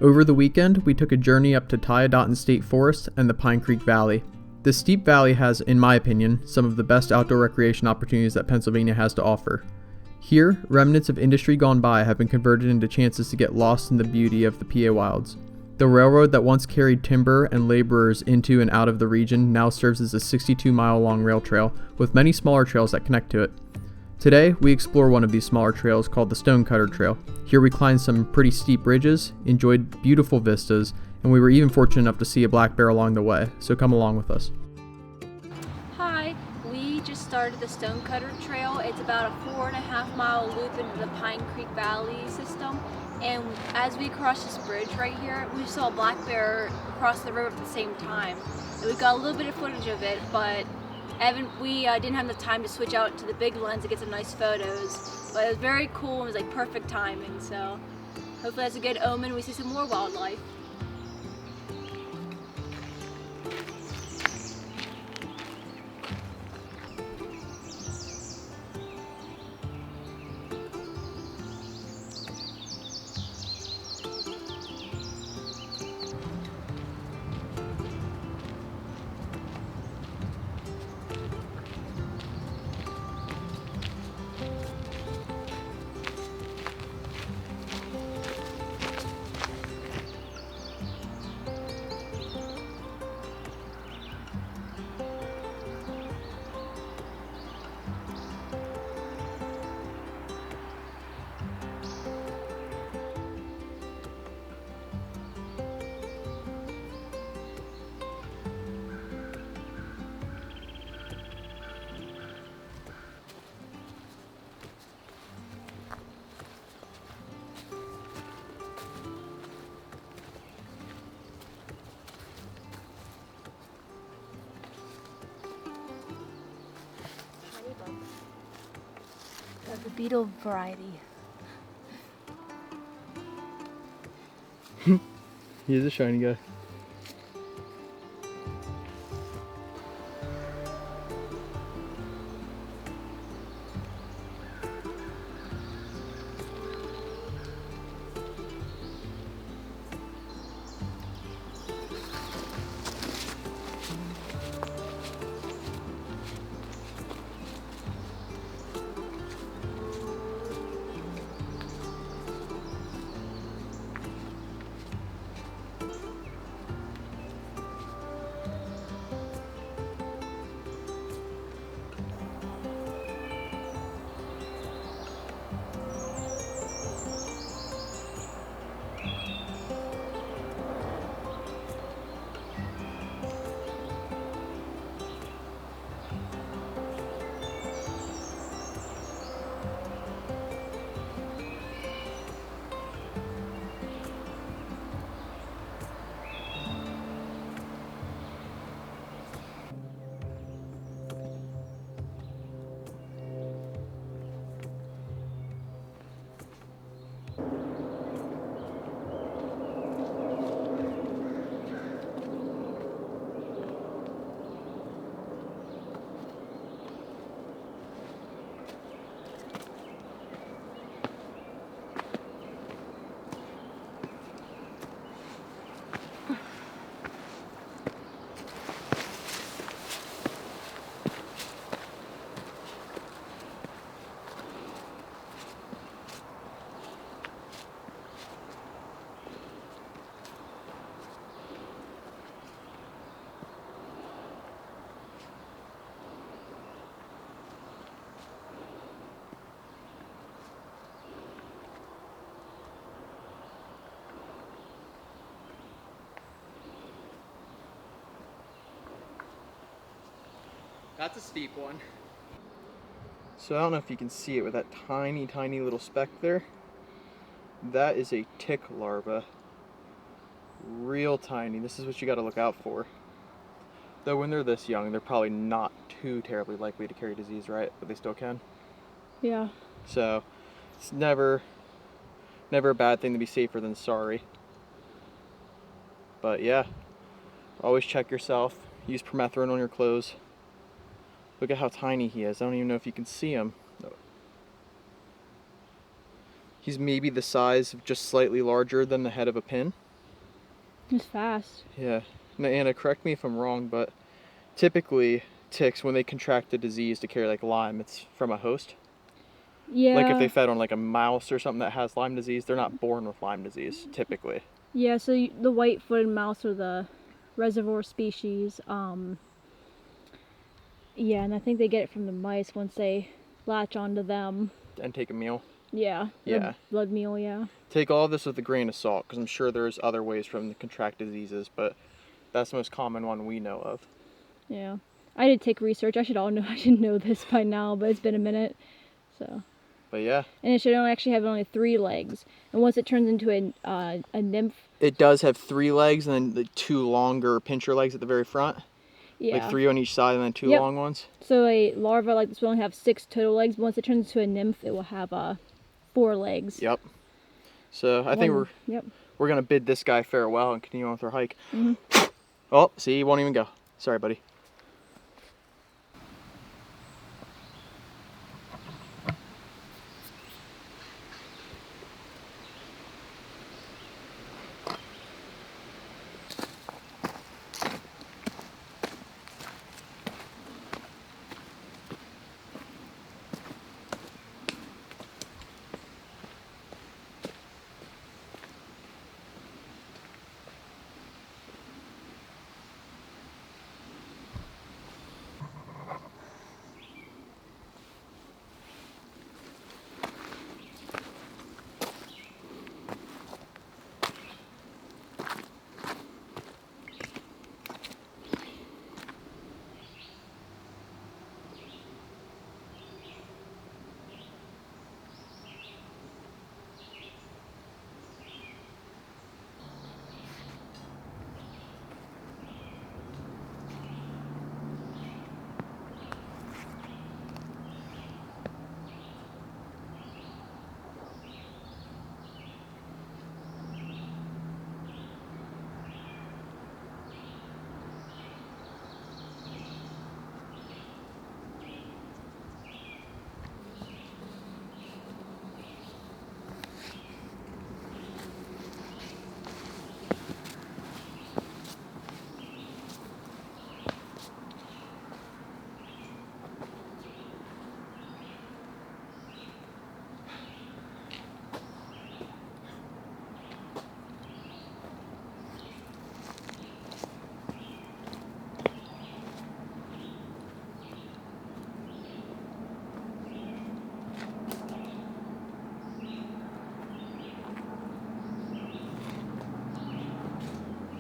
Over the weekend, we took a journey up to Tyadotten State Forest and the Pine Creek Valley. This steep valley has, in my opinion, some of the best outdoor recreation opportunities that Pennsylvania has to offer. Here, remnants of industry gone by have been converted into chances to get lost in the beauty of the PA wilds. The railroad that once carried timber and laborers into and out of the region now serves as a 62-mile-long rail trail, with many smaller trails that connect to it. Today, we explore one of these smaller trails called the Stonecutter Trail. Here we climbed some pretty steep ridges, enjoyed beautiful vistas, and we were even fortunate enough to see a black bear along the way, so come along with us. Hi, we just started the Stonecutter Trail. It's about a 4.5-mile loop into the Pine Creek Valley system, and as we crossed this bridge right here, we saw a black bear cross the river at the same time. And we got a little bit of footage of it, but we didn't have enough time to switch out to the big lens to get some nice photos, but it was very cool and it was like perfect timing, so hopefully that's a good omen. We see some more wildlife. The beetle variety. He is a shiny guy. That's a steep one. So I don't know if you can see it with that tiny little speck there. That is a tick larva. Real tiny. This is what you got to look out for. Though when they're this young, they're probably not too terribly likely to carry disease, right? But they still can. Yeah. So it's never a bad thing to be safer than sorry. But yeah, always check yourself. Use permethrin on your clothes. Look at how tiny he is. I don't even know if you can see him. He's maybe the size of just slightly larger than the head of a pin. It's fast. Yeah. Now, Anna, correct me if I'm wrong, but typically ticks, when they contract a disease to carry like Lyme, it's from a host. Yeah. Like if they fed on like a mouse or something that has Lyme disease, they're not born with Lyme disease typically. Yeah, so the white-footed mouse are the reservoir species. Yeah, and I think they get it from the mice once they latch onto them. And take a meal. Yeah. Yeah. The blood meal, yeah. Take all this with a grain of salt, because I'm sure there's other ways for them to contract diseases, but that's the most common one we know of. Yeah. I did take research. I should know this by now, but it's been a minute. So. But yeah. And it should actually have only 3 legs. And once it turns into a nymph. It does have 3 legs and then the 2 longer pincher legs at the very front. Yeah. Like 3 on each side and then 2 long ones. So a larva like this will only have 6 total legs. Once it turns into a nymph, it will have 4 legs. Yep. So I think we're gonna bid this guy farewell and continue on with our hike. Oh, see, he won't even go. Sorry, buddy.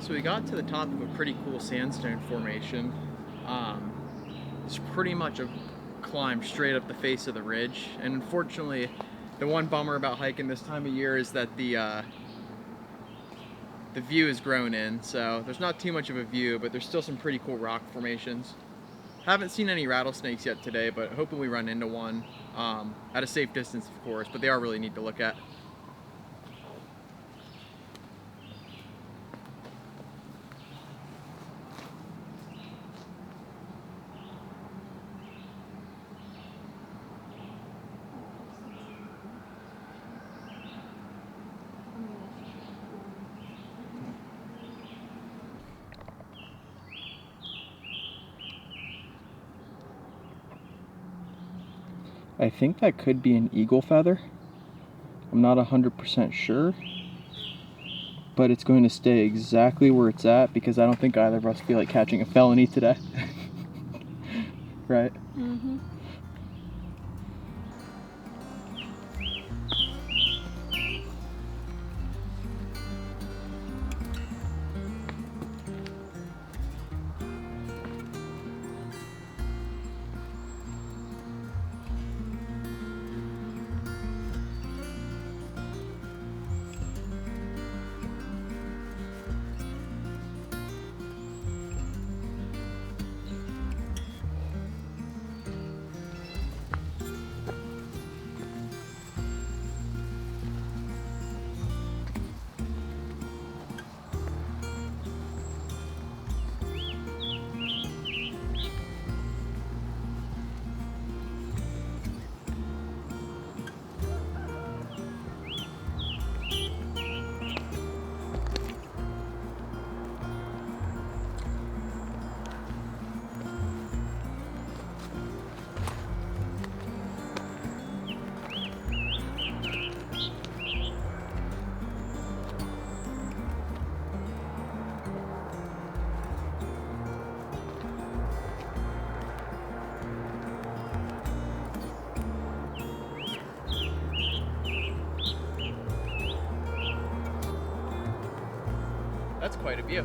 So we got to the top of a pretty cool sandstone formation. It's pretty much a climb straight up the face of the ridge, and unfortunately the one bummer about hiking this time of year is that the view is grown in, so there's not too much of a view, but there's still some pretty cool rock formations. Haven't seen any rattlesnakes yet today, but hoping we run into one at a safe distance, of course, but they are really neat to look at. I think that could be an eagle feather. I'm not 100% sure, but it's going to stay exactly where it's at because I don't think either of us feel like catching a felony today. Right? Mm-hmm. That's quite a view.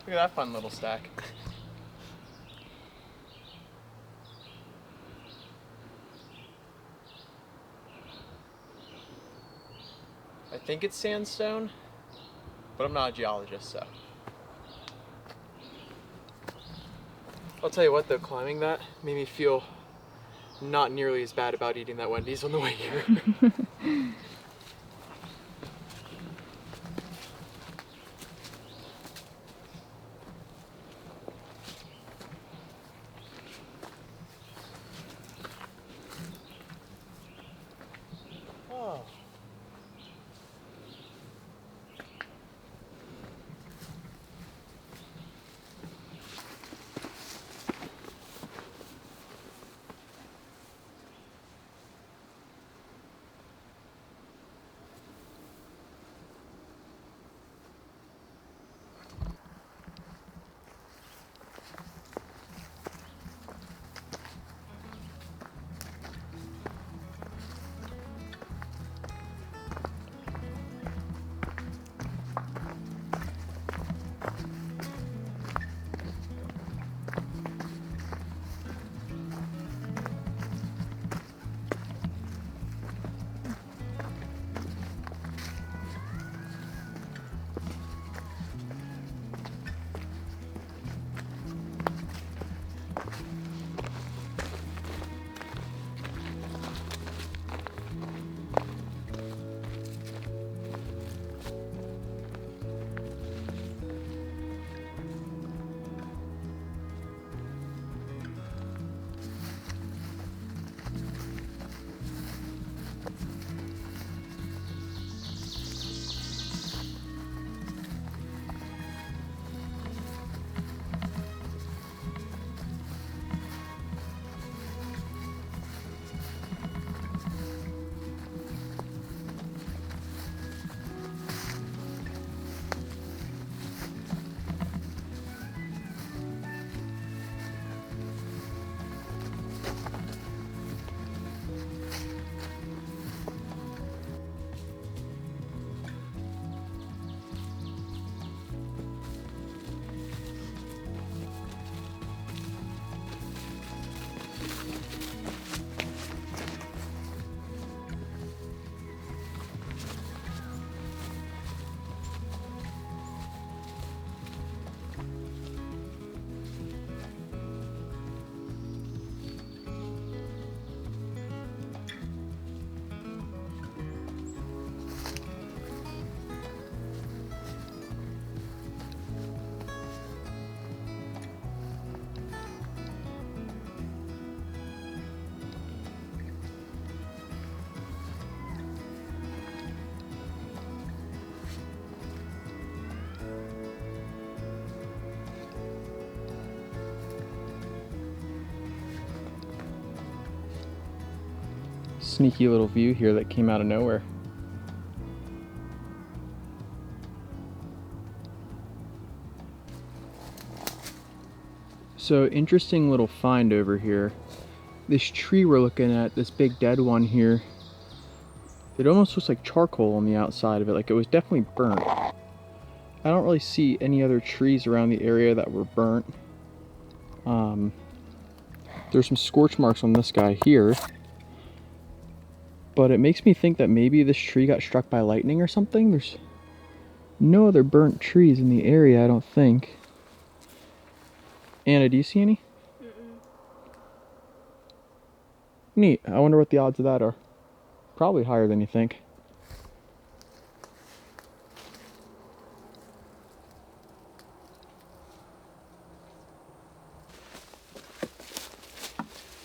Look at that fun little stack. I think it's sandstone, but I'm not a geologist, so. I'll tell you what though, climbing that made me feel not nearly as bad about eating that Wendy's on the way here. Oh. Sneaky little view here that came out of nowhere. So interesting little find over here. This tree we're looking at, this big dead one here, it almost looks like charcoal on the outside of it, like it was definitely burnt. I don't really see any other trees around the area that were burnt. There's some scorch marks on this guy here, but it makes me think that maybe this tree got struck by lightning or something. There's no other burnt trees in the area, I don't think. Anna, do you see any? Mm-mm. Neat. I wonder what the odds of that are. Probably higher than you think.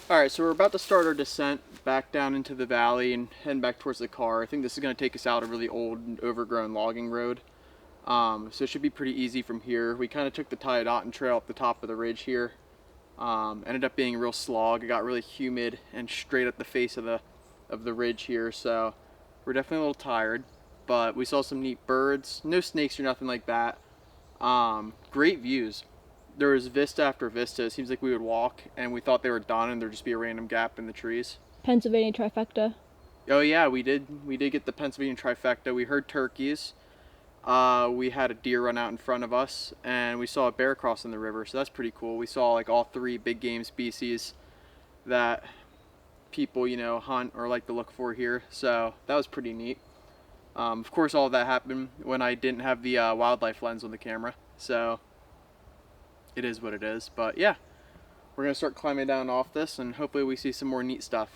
Alright, so we're about to start our descent back down into the valley and heading back towards the car. I think this is going to take us out a really old and overgrown logging road. So it should be pretty easy from here. We kind of took the Tyadotin trail up the top of the ridge here. Ended up being a real slog. It got really humid and straight up the face of the ridge here, so we're definitely a little tired. But we saw some neat birds, no snakes or nothing like that. Great views. There was vista after vista. It seems like we would walk and we thought they were done and there'd just be a random gap in the trees. Pennsylvania trifecta. Oh yeah, we did get the Pennsylvania trifecta. We heard turkeys. We had a deer run out in front of us, and we saw a bear crossing the river, so that's pretty cool. We saw like all three big game species that people, you know, hunt or like to look for here, so that was pretty neat. Of course, all of that happened when I didn't have the wildlife lens on the camera, so it is what it is. But yeah, we're gonna start climbing down off this, and hopefully we see some more neat stuff.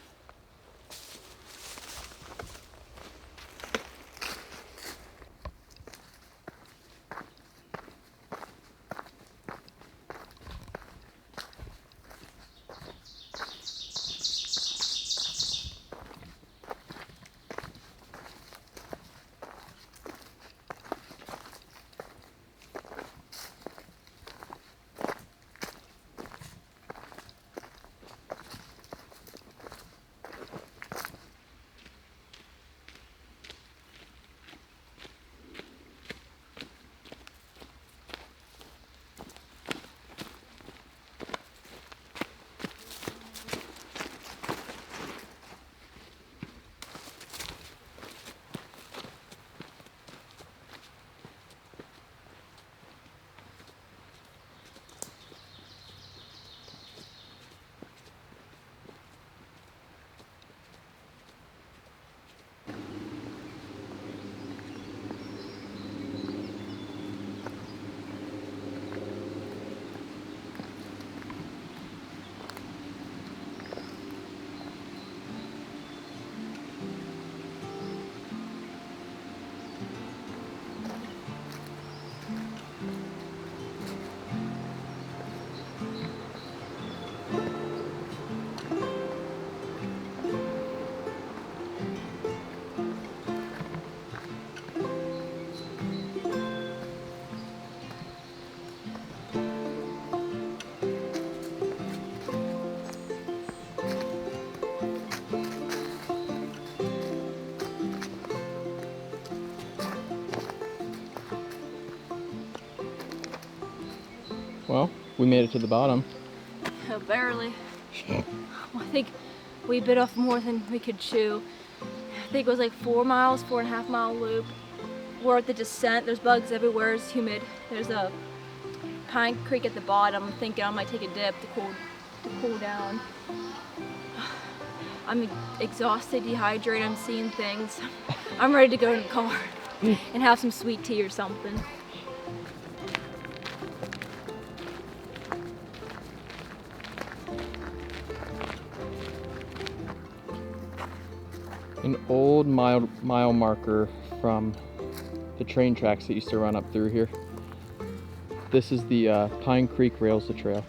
Well, we made it to the bottom. Barely. I think we bit off more than we could chew. I think it was like 4 miles, 4.5 mile loop. We're at the descent. There's bugs everywhere. It's humid. There's a pine creek at the bottom. I'm thinking I might take a dip to cool down. I'm exhausted, dehydrated. I'm seeing things. I'm ready to go in the car and have some sweet tea or something. An old mile marker from the train tracks that used to run up through here. This is the Pine Creek Railsa Trail.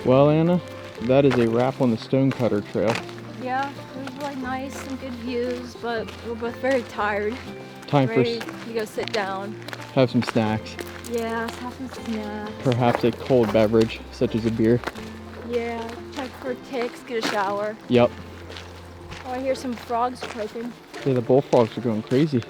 Well, Anna, that is a wrap on the Stonecutter Trail. Yeah, Yeah, it was really nice, some good views, but we're both very tired. Time Ready to go sit down. have some snacks. Yeah, let's have some snacks. Perhaps a cold beverage, such as a beer. Yeah, check for ticks, get a shower. Yep. Oh, I hear some frogs croaking. Yeah, the bullfrogs are going crazy.